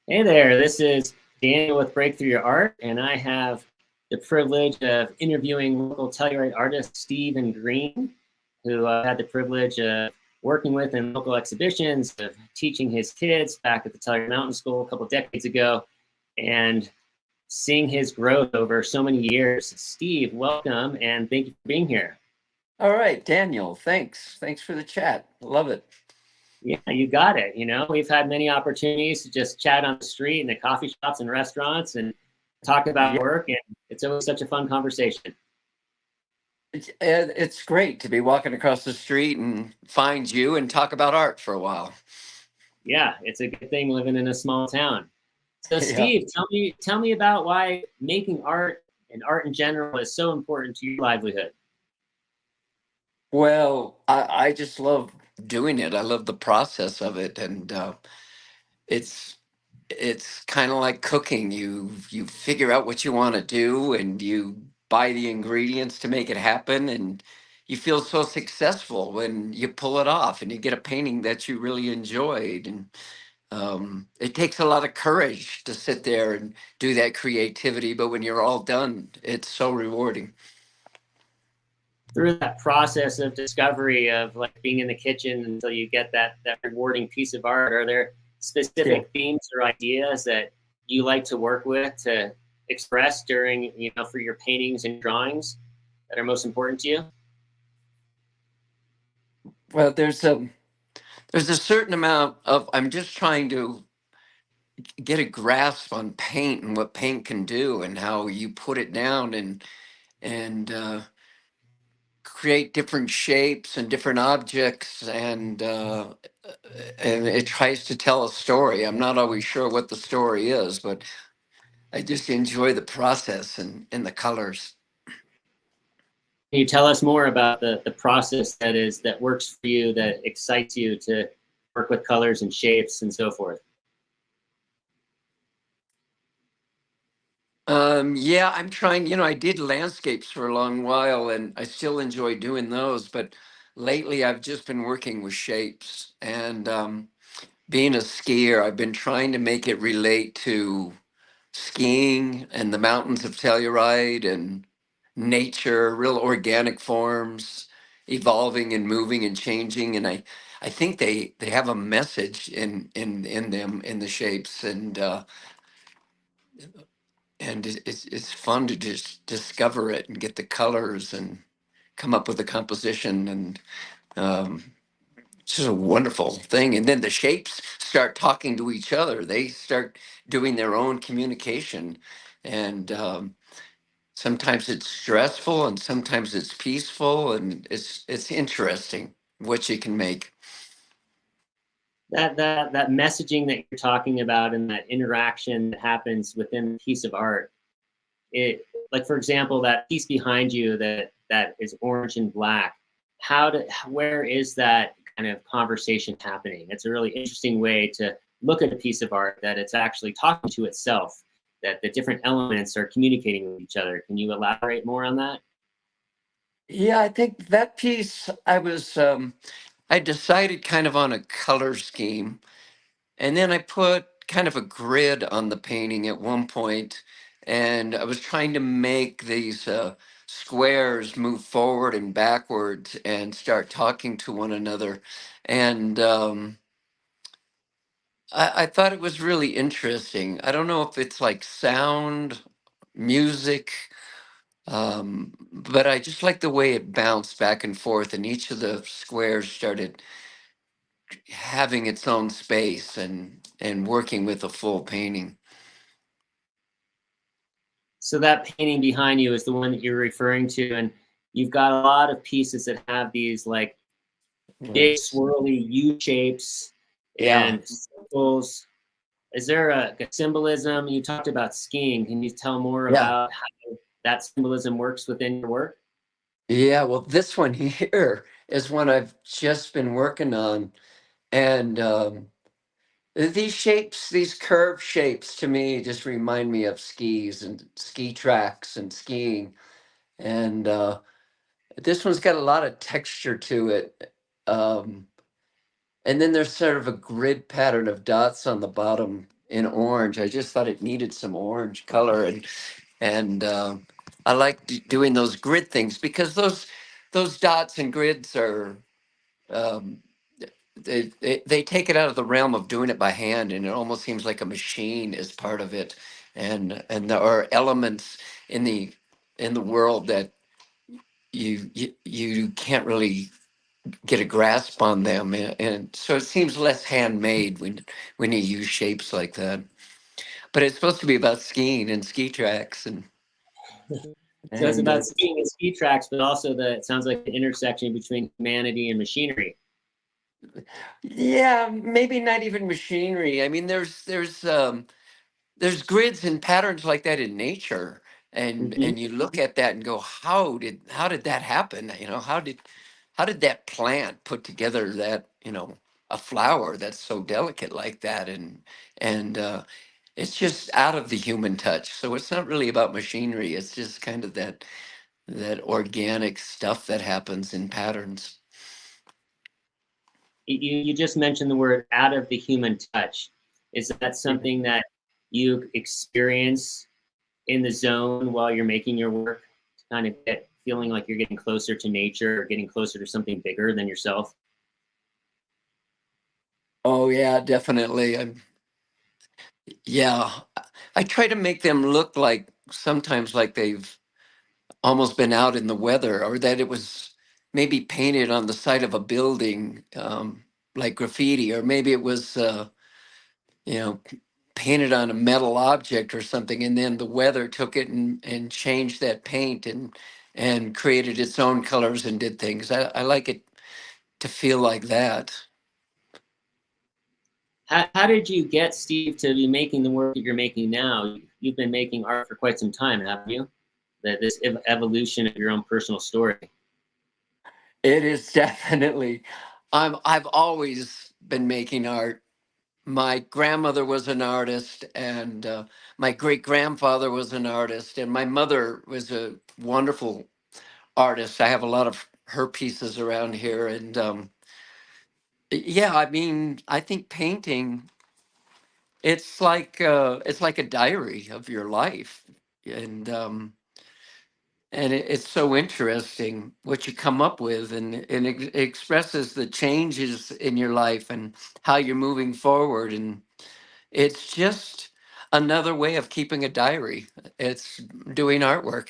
Hey there, this is Daniel with Breakthrough Your Art, and I have the privilege of interviewing local Telluride artist Stephen Green, who I had the privilege of working with in local exhibitions, of teaching his kids back at the Telluride Mountain School a couple decades ago, and seeing his growth over so many years. Steve, welcome, and thank you for being here. All right, Daniel, thanks. Thanks for the chat. Love it. Yeah, you got it. We've had many opportunities to just chat on the street and at coffee shops and restaurants and talk about Yeah, work, and it's always such a fun conversation. it's great to be walking across the street and find you and talk about art for a while. Yeah, it's a good thing living in a small town. So, Yeah. Steve, tell me about why making art and art in general is so important to your livelihood. Well, I just love doing it. I love the process of it, and it's it's kind of like cooking. You figure out what you want to do, and you buy the ingredients to make it happen, and you feel so successful when you pull it off and you get a painting that you really enjoyed. And it takes a lot of courage to sit there and do that creativity, but when you're all done, it's so rewarding. Through that process of discovery of like being in the kitchen until you get that rewarding piece of art, are there Yeah. specific themes or ideas that you like to work with to express during, for your paintings and drawings that are most important to you? Well, there's a certain amount of I'm just trying to get a grasp on paint and what paint can do and how you put it down and create different shapes and different objects and it tries to tell a story. I'm not always sure what the story is, but I just enjoy the process and the colors. Can you tell us more about the process that works for you, that excites you to work with colors and shapes and so forth? Yeah, I'm trying, I did landscapes for a long while and I still enjoy doing those, but lately I've just been working with shapes and being a skier, I've been trying to make it relate to skiing and the mountains of Telluride and nature, real organic forms, evolving and moving and changing. And I think they have a message in them in the shapes and it's fun to just discover it and get the colors and come up with a composition and um, it's just a wonderful thing. And then the shapes start talking to each other. They start doing their own communication, and sometimes it's stressful, and sometimes it's peaceful, and it's interesting what you can make. That messaging that you're talking about and that interaction that happens within a piece of art, it, like, for example, that piece behind you that is orange and black, where is that kind of conversation happening? It's a really interesting way to look at a piece of art, that it's actually talking to itself, that the different elements are communicating with each other. Can you elaborate more on that? Yeah, I think that piece I decided kind of on a color scheme. And then I put kind of a grid on the painting at one point, and I was trying to make these squares move forward and backwards and start talking to one another. And I thought it was really interesting. I don't know if it's like sound, music, but I just like the way it bounced back and forth, and each of the squares started having its own space and working with a full painting. So that painting behind you is the one that you're referring to, and you've got a lot of pieces that have these like Yeah. big swirly U shapes Yeah. and circles. Is there a symbolism? You talked about skiing. Can you tell more Yeah. about how that symbolism works within your work? Yeah. Well, this one here is one I've just been working on. And these shapes, these curved shapes to me just remind me of skis and ski tracks and skiing. And this one's got a lot of texture to it. And then there's sort of a grid pattern of dots on the bottom in orange. I just thought it needed some orange color, and I like doing those grid things because those dots and grids are um, they take it out of the realm of doing it by hand, and it almost seems like a machine is part of it, and there are elements in the world that you can't really get a grasp on them, and so it seems less handmade when you use shapes like that. But it's supposed to be about skiing and ski tracks So it's and about skiing and ski tracks, but also it sounds like the intersection between humanity and machinery. yeah, maybe not even machinery. I mean, there's grids and patterns like that in nature, Mm-hmm. and you look at that and go, how did that happen? How did that plant put together that, a flower that's so delicate like that? And it's just out of the human touch. So it's not really about machinery. It's just kind of that organic stuff that happens in patterns. You just mentioned the word out of the human touch. Is that something that you experience in the zone while you're making your work to kind of get feeling like you're getting closer to nature or getting closer to something bigger than yourself? Oh yeah, definitely. Yeah, I try to make them look like sometimes like they've almost been out in the weather, or that it was maybe painted on the side of a building, like graffiti, or maybe it was, painted on a metal object or something, and then the weather took it and changed that paint and created its own colors and did things. I like it to feel like that. How did you get Steve to be making the work that you're making now? You've been making art for quite some time, haven't you? This evolution of your own personal story. It is definitely. I've always been making art. My grandmother was an artist, and my great grandfather was an artist, and my mother was a wonderful artist. I have a lot of her pieces around here, and yeah, I mean, I think painting it's like a diary of your life, and it's so interesting what you come up with, and it expresses the changes in your life and how you're moving forward, and it's just another way of keeping a diary. It's doing artwork.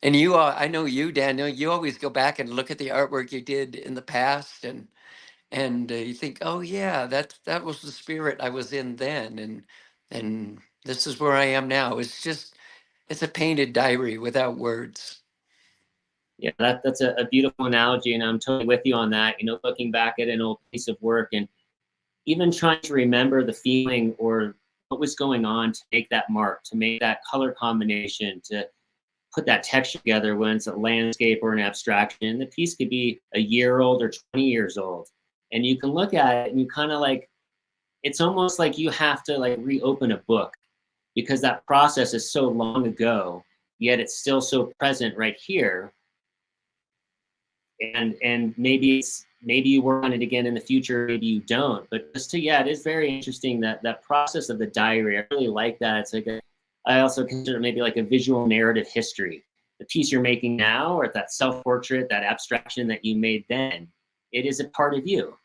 And I know you, Daniel, you always go back and look at the artwork you did in the past, and you think, oh yeah, that was the spirit I was in then, and this is where I am now. It's a painted diary without words. Yeah, that's a beautiful analogy, and I'm totally with you on that. Looking back at an old piece of work and even trying to remember the feeling or what was going on to make that mark, to make that color combination, to put that texture together when it's a landscape or an abstraction. The piece could be a year old or 20 years old. And you can look at it and you kind of like, it's almost like you have to like reopen a book because that process is so long ago, yet it's still so present right here. And maybe you work on it again in the future, maybe you don't. But just to yeah, it is very interesting that process of the diary. I really like that. It's like I also consider it maybe like a visual narrative history. The piece you're making now, or that self-portrait, that abstraction that you made then, it is a part of you.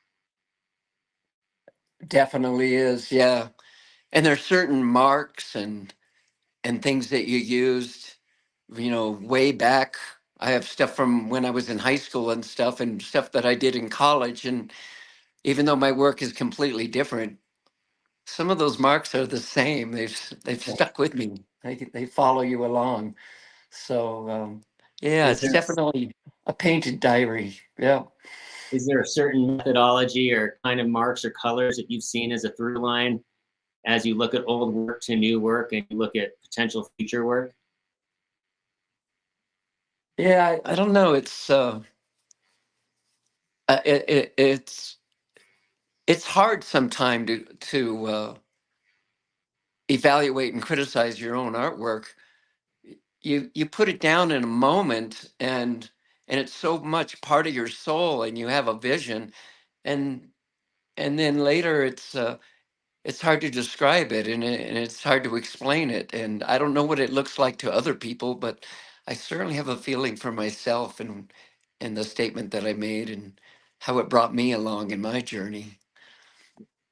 Definitely is, yeah. And there's certain marks and things that you used, way back. I have stuff from when I was in high school and stuff that I did in college. And even though my work is completely different, some of those marks are the same. They've stuck with me. They follow you along. So yeah, Is it's there definitely a painted diary. Yeah. is there a certain methodology or kind of marks or colors that you've seen as a through line as you look at old work to new work and you look at potential future work? Yeah, I don't know. It's hard sometimes to evaluate and criticize your own artwork. You put it down in a moment, and it's so much part of your soul, and you have a vision, and and then later it's hard to describe it, and it's hard to explain it. And I don't know what it looks like to other people, but I certainly have a feeling for myself and the statement that I made and how it brought me along in my journey.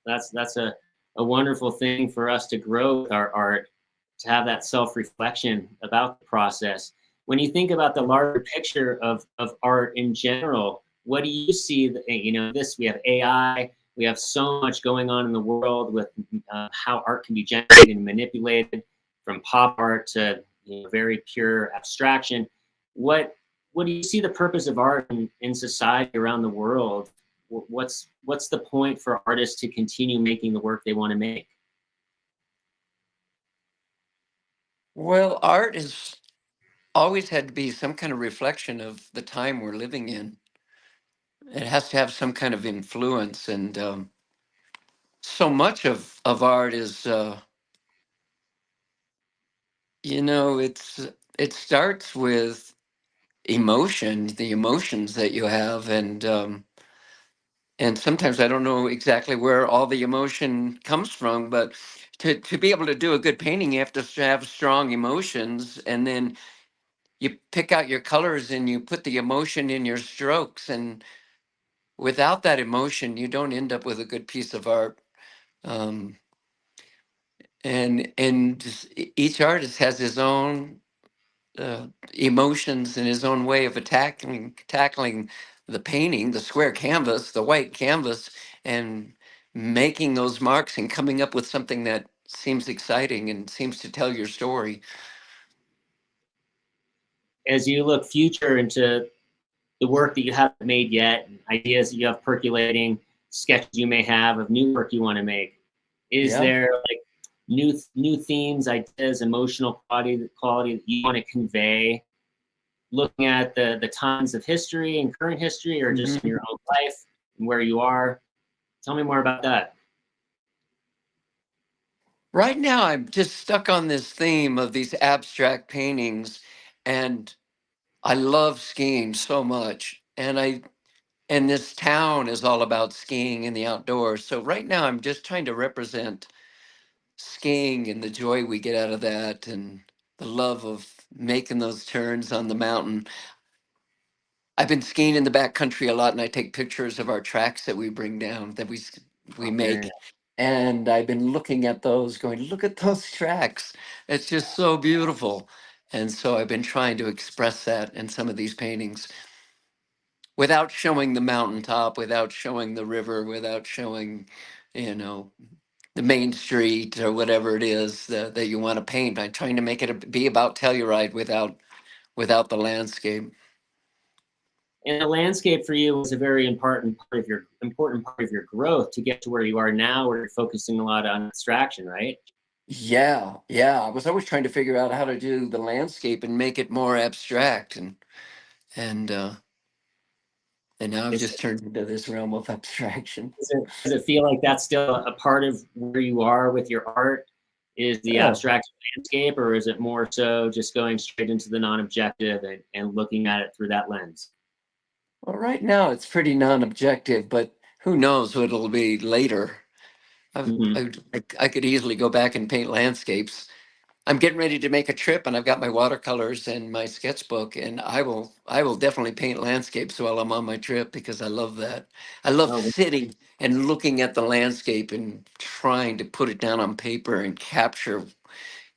That's a wonderful thing for us to grow with our art, to have that self-reflection about the process. When you think about the larger picture of art in general, what do you see? You know, this, we have AI, we have so much going on in the world with how art can be generated and manipulated, from pop art to, you know, very pure abstraction. What what do you see the purpose of art in society around the world? What's the point for artists to continue making the work they want to make? Well, art has always had to be some kind of reflection of the time we're living in. It has to have some kind of influence, and so much of art is, it starts with emotion, the emotions that you have, and sometimes I don't know exactly where all the emotion comes from, but to be able to do a good painting, you have to have strong emotions, and then you pick out your colors and you put the emotion in your strokes, and without that emotion, you don't end up with a good piece of art. Um, each artist has his own emotions and his own way of tackling the painting, the square canvas, the white canvas, and making those marks and coming up with something that seems exciting and seems to tell your story. As you look future into the work that you haven't made yet, ideas that you have percolating, sketches you may have of new work you want to make, is Yeah. there like new themes, ideas, emotional quality that you want to convey, looking at the times of history and current history, or just in your Mhm. own life and where you are? Tell me more about that. Right now, I'm just stuck on this theme of these abstract paintings, and I love skiing so much. And this town is all about skiing in the outdoors. So right now, I'm just trying to represent skiing and the joy we get out of that, and the love of making those turns on the mountain. I've been skiing in the backcountry a lot, and I take pictures of our tracks that we bring down, that we Oh, very nice. make. And I've been looking at those, going, look at those tracks. It's just so beautiful. And so I've been trying to express that in some of these paintings without showing the mountaintop, without showing the river, without showing, you know, the main street or whatever it is that you want to paint. I'm trying to make it be about Telluride without the landscape. And the landscape for you was a very important part of your growth to get to where you are now, where you're focusing a lot on abstraction, right? Yeah, yeah. I was always trying to figure out how to do the landscape and make it more abstract, and uh, and now I've Is just turned into this realm of abstraction. does it feel like that's still a part of where you are with your art? Is the Yeah. abstract landscape, or is it more so just going straight into the non-objective and looking at it through that lens? Well, right now it's pretty non-objective, but who knows what it'll be later. Mm-hmm. I could easily go back and paint landscapes. I'm getting ready to make a trip, and I've got my watercolors and my sketchbook, and I will definitely paint landscapes while I'm on my trip because I love that. I love Oh, sitting and looking at the landscape and trying to put it down on paper and capture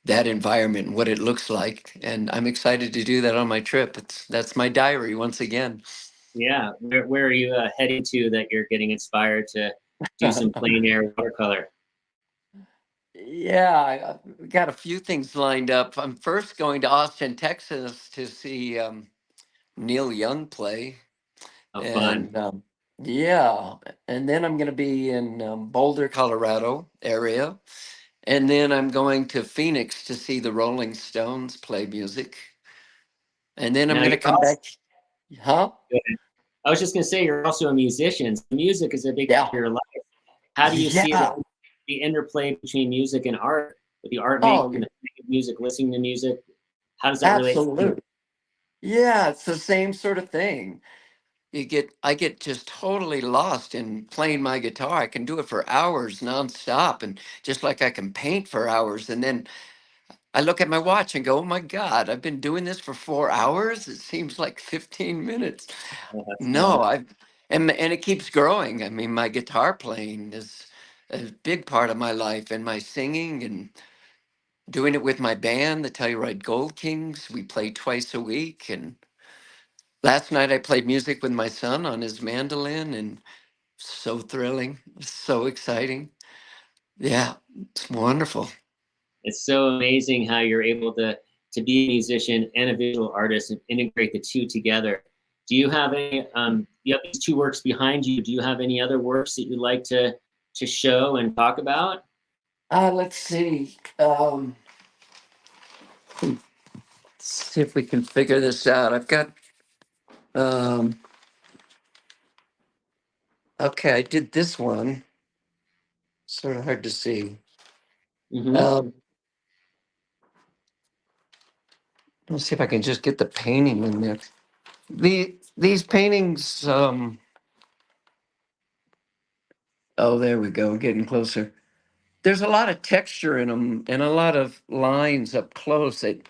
that environment and what it looks like. And I'm excited to do that on my trip. That's my diary once again. yeah. Where are you heading to that you're getting inspired to do some plein air watercolor? Yeah, I got a few things lined up. I'm first going to Austin, Texas to see Neil Young play. Oh, fun. And yeah, and then I'm going to be in Boulder, Colorado area. And then I'm going to Phoenix to see the Rolling Stones play music. And then I'm Now going to you're come also back. Huh? I was just going to say, you're also a musician. So music is a big part Yeah. of your life. How do you see Yeah. the interplay between music and art? With the art making, Oh, the music, listening to music, how does that relate for you? absolutely. Yeah, it's the same sort of thing. I get just totally lost in playing my guitar. I can do it for hours nonstop, and just like I can paint for hours. And then I look at my watch and go, "Oh my God, I've been doing this for 4 hours. It seems like 15 minutes." Oh, that's No, wonderful. I've and it keeps growing. I mean, my guitar playing is a big part of my life, and my singing and doing it with my band, the Telluride Gold Kings. We play twice a week, and last night I played music with my son on his mandolin, and so thrilling, so exciting. Yeah, it's wonderful. It's so amazing how you're able to be a musician and a visual artist and integrate the two together. Do you have any you have these two works behind you? Do you have any other works that you'd like to show and talk about? Let's see. Let's see if we can figure this out. I've got, um, okay, I did this one. Sort of hard to see. Mm-hmm. Um, let's see if I can just get the painting in there. These paintings, oh, there we go, getting closer. There's a lot of texture in them and a lot of lines up close that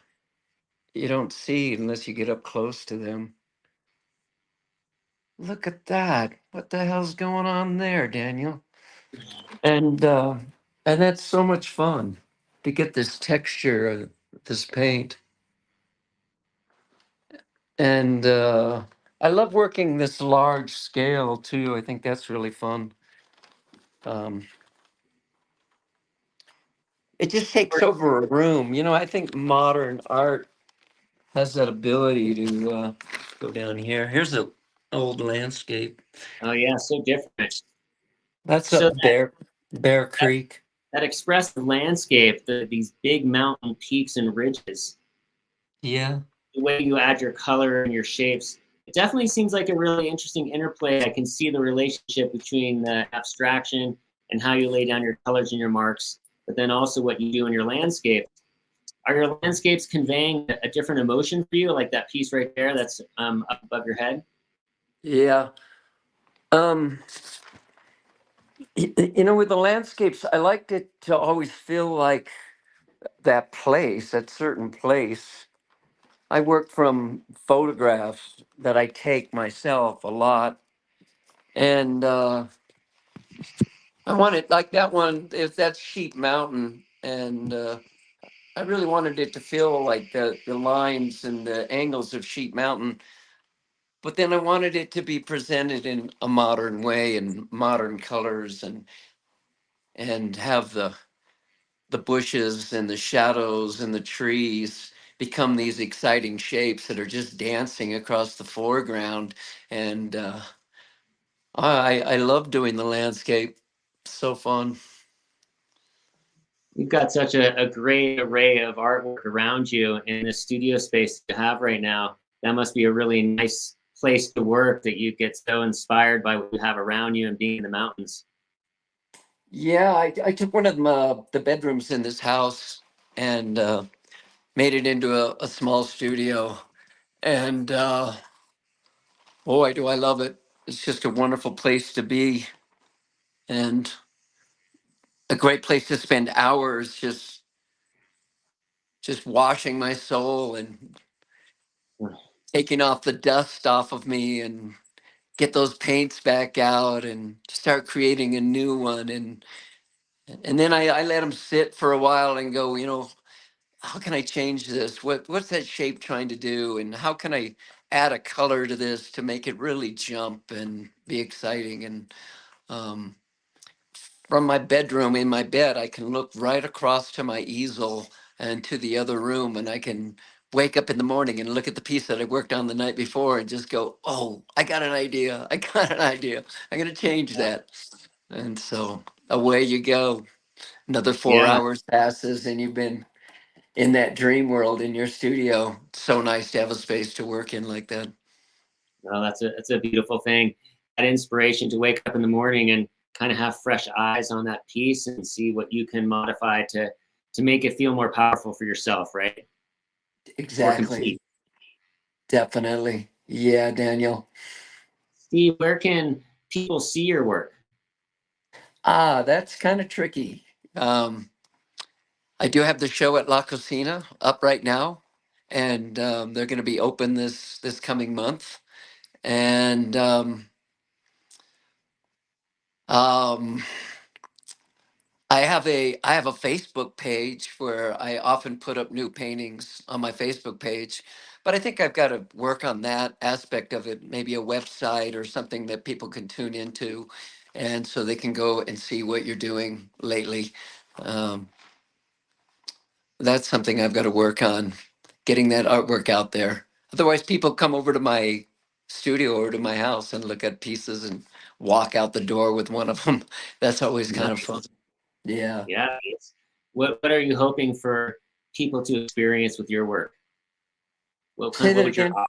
you don't see unless you get up close to them. Look at that. What the hell's going on there, Daniel? And uh, and that's so much fun to get this texture of this paint. And I love working this large scale too. I think that's really fun. Um, it just takes over a room. You know, I think modern art has that ability to go down here. Here's a old landscape. Oh yeah, so different. That's So up Bear that, Creek. that expressive landscape, these big mountain peaks and ridges, Yeah. the way you add your color and your shapes, it definitely seems like a really interesting interplay. I can see the relationship between the abstraction and how you lay down your colors and your marks, but then also what you do in your landscape. Are your landscapes conveying a different emotion for you, like that piece right there that's up above your head? Yeah. Um, you know, with the landscapes, I liked it to always feel like that place, that certain place. I work from photographs that I take myself a lot. And I wanted, like that one, if that's Sheep Mountain. And I really wanted it to feel like the lines and the angles of Sheep Mountain. But then I wanted it to be presented in a modern way and modern colors and have the bushes and the shadows and the trees become these exciting shapes that are just dancing across the foreground. And I love doing the landscape. So fun. You've got such a great array of artwork around you in the studio space you have right now. That must be a really nice place to work that you get so inspired by what you have around you and being in the mountains. Yeah, I took one of the bedrooms in this house and made it into a small studio. And boy, do I love it. It's just a wonderful place to be and a great place to spend hours just washing my soul and taking off the dust off of me and get those paints back out and start creating a new one. And then I let them sit for a while and go, you know, how can I change this? What's that shape trying to do? And how can I add a color to this to make it really jump and be exciting? And um, from my bedroom in my bed, I can look right across to my easel and to the other room, and I can wake up in the morning and look at the piece that I worked on the night before and just go, oh, I got an idea. I got an idea. I'm going to change that. And so away you go. Another four Yeah, hours passes, and you've been in that dream world in your studio. It's so nice to have a space to work in like that. well, that's a beautiful thing. That inspiration to wake up in the morning and kind of have fresh eyes on that piece and see what you can modify to make it feel more powerful for yourself, right? More Exactly. complete. Definitely. Yeah, Daniel. Steve, where can people see your work? That's kind of tricky. Um, I do have the show at La Cocina up right now, and they're going to be open this coming month. And um, I have a Facebook page where I often put up new paintings on my Facebook page, but I think I've got to work on that aspect of it, maybe a website or something that people can tune into, and so they can go and see what you're doing lately. Um, that's something I've got to work on, getting that artwork out there. Otherwise, people come over to my studio or to my house and look at pieces and walk out the door with one of them. That's always kind of fun. Nice. Yeah. Yeah. What are you hoping for people to experience with your work? Say What that would your again.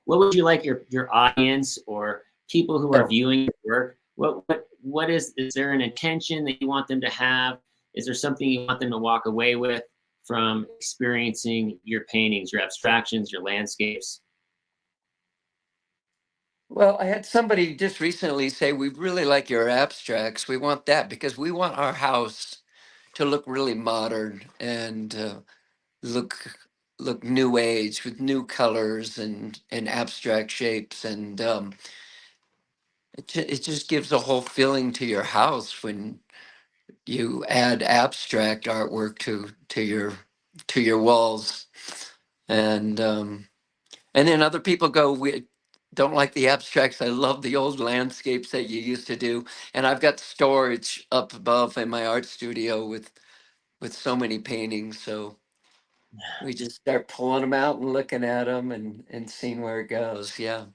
what would you like your audience or people who are Oh, viewing your work? What is there an intention that you want them to have? Is there something you want them to walk away with from experiencing your paintings, your abstractions, your landscapes? well, I had somebody just recently say, we really like your abstracts. We want that because we want our house to look really modern and look look new age with new colors and abstract shapes. And it just gives a whole feeling to your house when you add abstract artwork to your walls. And then other people go, we don't like the abstracts. I love the old landscapes that you used to do. And I've got storage up above in my art studio with so many paintings. So we just start pulling them out and looking at them and seeing where it goes. Yeah.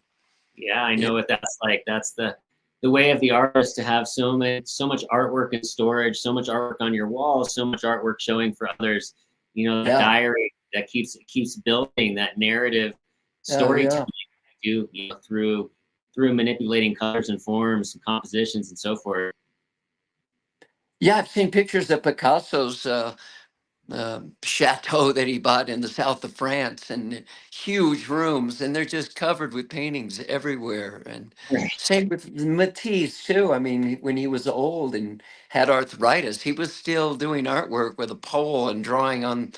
Yeah, I Yeah. know what that's like. That's the way of the artist to have so much artwork in storage, so much artwork on your walls, so much artwork showing for others. You know, that Yeah. diary that keeps building that narrative Oh, storytelling yeah. you know, through manipulating colors and forms and compositions and so forth. Yeah. I've seen pictures of Picasso's chateau that he bought in the south of France, and huge rooms, and they're just covered with paintings everywhere. And Right. same with Matisse too. I mean, when he was old and had arthritis, he was still doing artwork with a pole and drawing on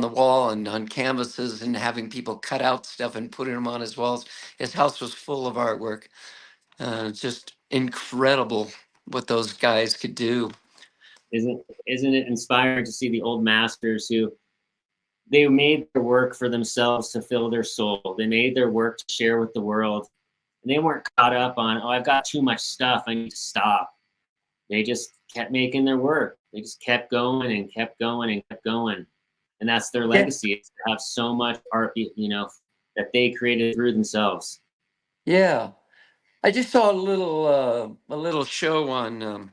the wall and on canvases and having people cut out stuff and putting them on his walls. His house was full of artwork. Just incredible what those guys could do. Isn't it inspiring to see the old masters who they made their work for themselves to fill their soul. They made their work to share with the world. And they weren't caught up on, oh, I've got too much stuff. I need to stop. They just kept making their work. They just kept going and kept going and kept going. And that's their Yeah. legacy, is to have so much art, you know, that they created through themselves. Yeah. I just saw a little show on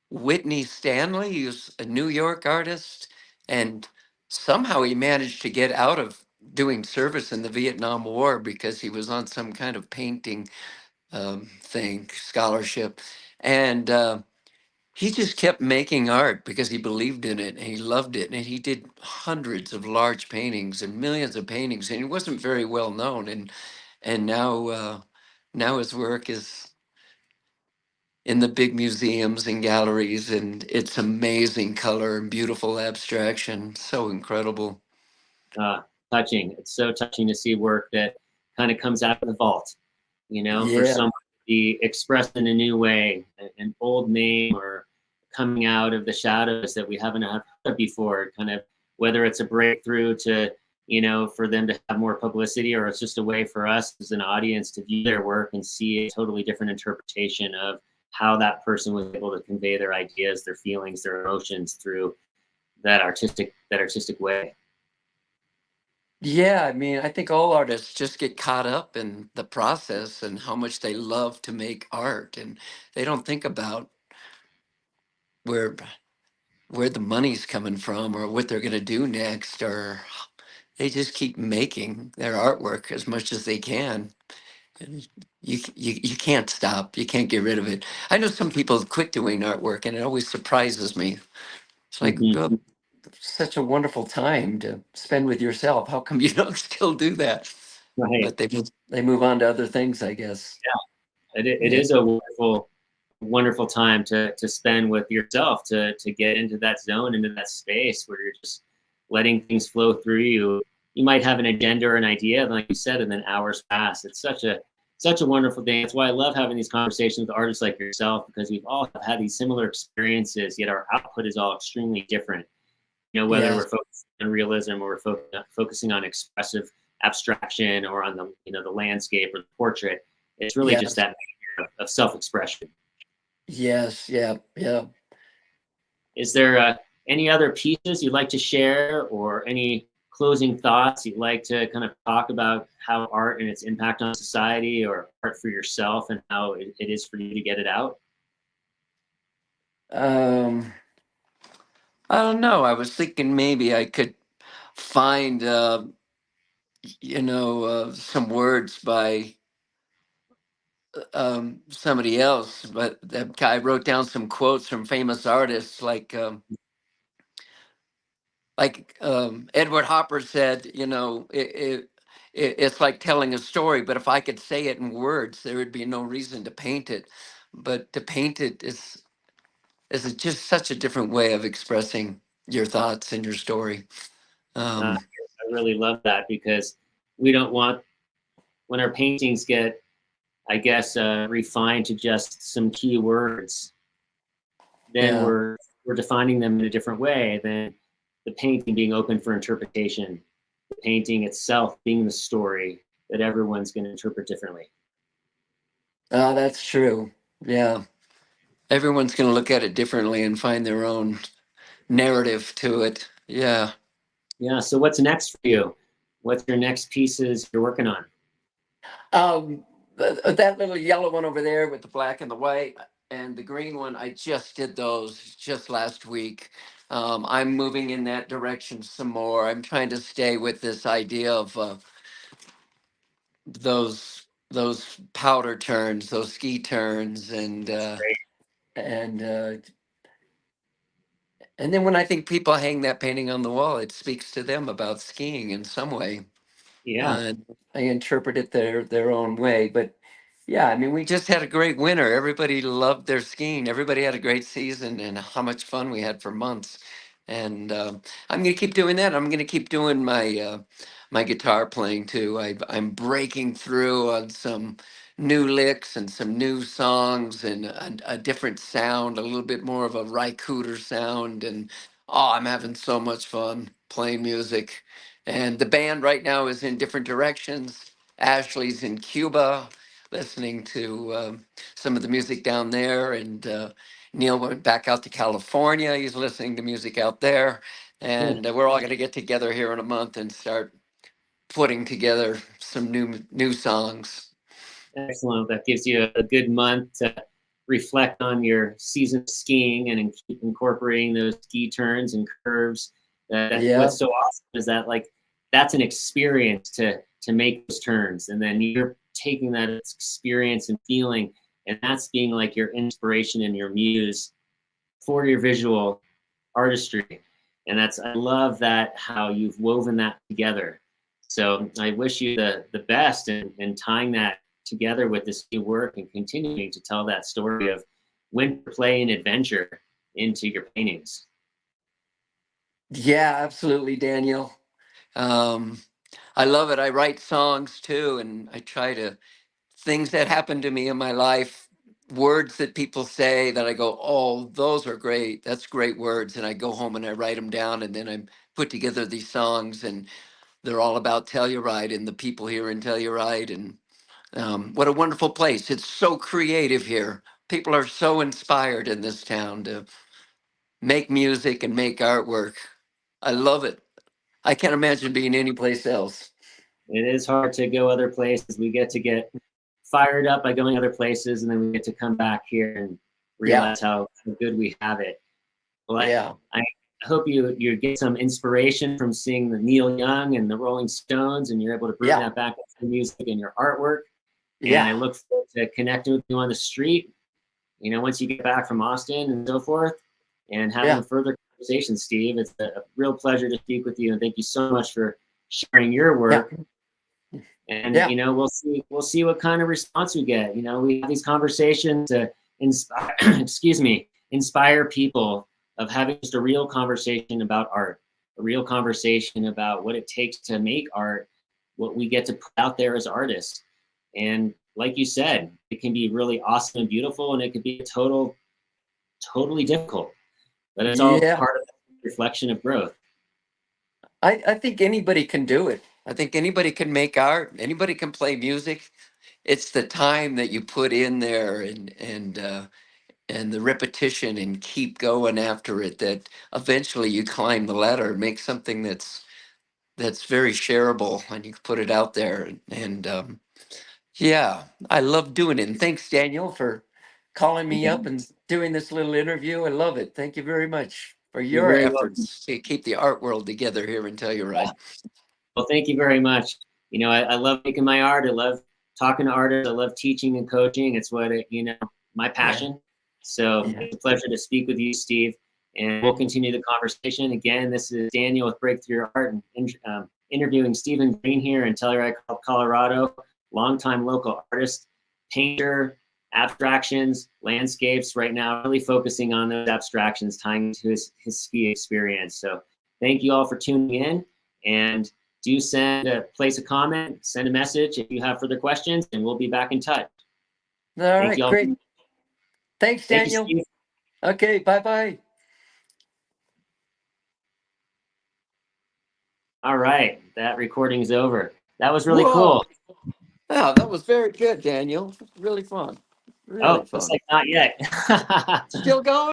Whitney Stanley. He's a New York artist, and somehow he managed to get out of doing service in the Vietnam War because he was on some kind of painting thing, scholarship, and he just kept making art because he believed in it and he loved it, and he did hundreds of large paintings and millions of paintings, and he wasn't very well known, and now his work is in the big museums and galleries, and it's amazing color and beautiful abstraction. So incredible. Uh, Touching. It's so touching to see work that kind of comes out of the vault, you know, for Yeah. someone to be expressed in a new way, an old name or coming out of the shadows that we haven't heard of before, kind of whether it's a breakthrough to, you know, for them to have more publicity, or it's just a way for us as an audience to view their work and see a totally different interpretation of how that person was able to convey their ideas, their feelings, their emotions through that artistic way. Yeah, I mean, I think all artists just get caught up in the process and how much they love to make art, and they don't think about where where the money's coming from or what they're going to do next, or they just keep making their artwork as much as they can. And you can't stop. You can't get rid of it. I know some people quit doing artwork, and it always surprises me. It's like, Mhm. oh, such a wonderful time to spend with yourself. How come you don't still do that? Right. But they they move on to other things, I guess. It Yeah. is a wonderful time to spend with yourself, to get into that zone, into that space where you're just letting things flow through you. You might have an agenda or an idea, like you said, and then hours pass. It's such a wonderful thing. That's why I love having these conversations with artists like yourself, because we've all had these similar experiences, yet our output is all extremely different. Whether Yes. we're focusing on realism or we're focusing on expressive abstraction or on the landscape or the portrait. It's really just Yes. that of self-expression. Yes. Yeah. Yeah. Is there any other pieces you'd like to share, or any closing thoughts you'd like to kind of talk about how art and its impact on society, or art for yourself and how it is for you to get it out? Um, I don't know. I was thinking maybe I could find, some words by somebody else, but that guy wrote down some quotes from famous artists, like Edward Hopper said, it's like telling a story, but if I could say it in words, there would be no reason to paint it. But to paint it just such a different way of expressing your thoughts and your story. Uh, Um, I really love that, because we don't want, when our paintings get, I guess, refined to just some key words, then yeah, we're defining them in a different way than the painting being open for interpretation. The painting itself being the story that everyone's going to interpret differently. that's true. Yeah, everyone's going to look at it differently and find their own narrative to it. Yeah. Yeah. So what's next for you? What's your next pieces you're working on? That little yellow one over there with the black and the white and the green one, I just did those just last week. I'm moving in that direction some more. I'm trying to stay with this idea of those powder turns, those ski turns, Great. and uh, and then when I think people hang that painting on the wall, it speaks to them about skiing in some way. Yeah. They interpret it their own way. But yeah, I mean, we just had a great winter. Everybody loved their skiing. Everybody had a great season, and how much fun we had for months. And I'm going to keep doing that. I'm going to keep doing my guitar playing too. I'm breaking through on some new licks and some new songs and a different sound, a little bit more of a Rycooter sound. And oh, I'm having so much fun playing music. And the band right now is in different directions. Ashley's in Cuba, listening to some of the music down there, and Neil went back out to California. He's listening to music out there, Good. and we're all going to get together here in a month and start putting together some new songs. Excellent. That gives you a good month to reflect on your season of skiing and keep incorporating those ski turns and curves. Yeah, What's so awesome is that, like, that's an experience to make those turns, and then you're taking that experience and feeling, and that's being like your inspiration and your muse for your visual artistry. And I love that, how you've woven that together. So I wish you the best in tying that together with this new work and continuing to tell that story of winter play and adventure into your paintings. yeah, absolutely, Daniel. Um, I love it. I write songs too, and I try to things that happen to me in my life, words that people say that I go, oh, those are great. That's great words. And I go home and I write them down, and then I put together these songs, and they're all about Telluride and the people here in Telluride. And what a wonderful place. It's so creative here. People are so inspired in this town to make music and make artwork. I love it. I can't imagine being anyplace else. It is hard to go other places. We get fired up by going other places, and then we get to come back here and Yeah. realize how good we have it. Well, Yeah. I hope you get some inspiration from seeing the Neil Young and the Rolling Stones, and you're able to bring Yeah. that back into the music and your artwork. And Yeah. I look forward to connecting with you on the street, once you get back from Austin and so forth, and Yeah. having further conversations, Steve. It's a real pleasure to speak with you, and thank you so much for sharing your Yeah. work. And Yeah. you know, we'll see what kind of response we get. You know, we have these conversations to inspire excuse me, inspire people of having just a real conversation about art, a real conversation about what it takes to make art, what we get to put out there as artists. And like you said, it can be really awesome and beautiful, and it could be totally difficult, but it's all Yeah. part of the reflection of growth. I think anybody can do it. I think anybody can make art. Anybody can play music. It's the time that you put in there and the repetition and keep going after it that eventually you climb the ladder and make something that's very shareable and you can put it out there. And yeah, I love doing it. And thanks, Daniel, for calling me up and doing this little interview. I love it. Thank you very much for You're your very welcome. efforts to keep the art world together here in Telluride. Well, thank you very much. You know, I love making my art. I love talking to artists. I love teaching and coaching. It's what it, you know, my Yeah. passion. So Yeah. it's a pleasure to speak with you, Steve. And we'll continue the conversation. Again, this is Daniel with Breakthrough Art, and interviewing Stephen Green here in Telluride, Colorado, longtime local artist, painter, abstractions, landscapes. Right now, really focusing on those abstractions, tying to his ski experience. So thank you all for tuning in, and do place a comment, send a message if you have further questions, and we'll be back in touch. All Thank right, you all. great. Thanks, Thank you, Daniel. Steve. Okay, bye-bye. All right, that recording is over. That was really Whoa. cool. Wow, that was very good, Daniel. Really fun. Oh, Really looks fun. like not yet. Still going?